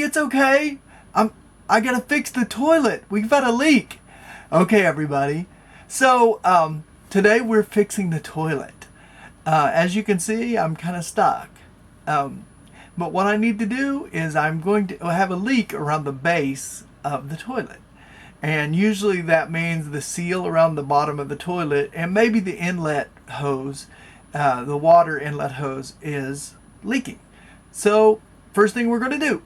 it's okay. I gotta fix the toilet. We've got a leak. Okay, everybody. So, today we're fixing the toilet. As you can see, I'm kind of stuck. But what I need to do is I'm going to have a leak around the base of the toilet. And usually that means the seal around the bottom of the toilet and maybe the inlet hose, the water inlet hose is leaking. So, first thing we're going to do.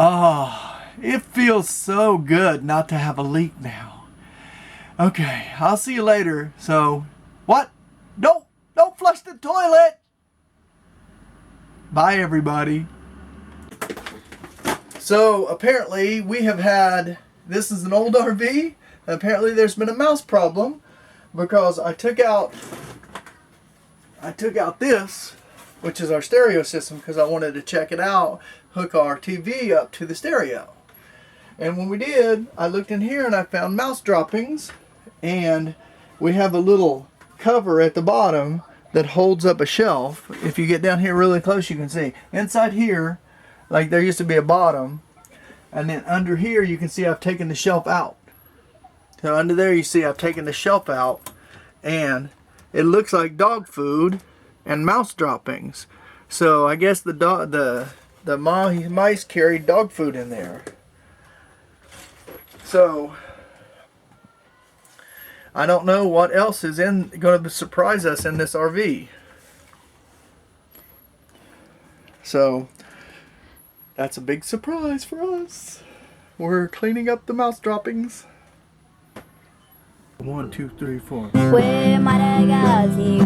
Oh, it feels so good not to have a leak now. Okay, I'll see you later. So, what? Don't flush the toilet! Bye, everybody. So, apparently, we have had, this is an old RV. Apparently, there's been a mouse problem because I took out this, which is our stereo system, because I wanted to check it out, hook our TV up to the stereo. And when we did, I looked in here and I found mouse droppings, and we have a little cover at the bottom that holds up a shelf. If you get down here really close, you can see inside here, like there used to be a bottom, and then under here you can see I've taken the shelf out. So under there you see I've taken the shelf out, and it looks like dog food and mouse droppings. So I guess the mice carried dog food in there. So I don't know what else is going to surprise us in this RV. So that's a big surprise for us. We're cleaning up the mouse droppings. 1, 2, 3, 4. Modigazzi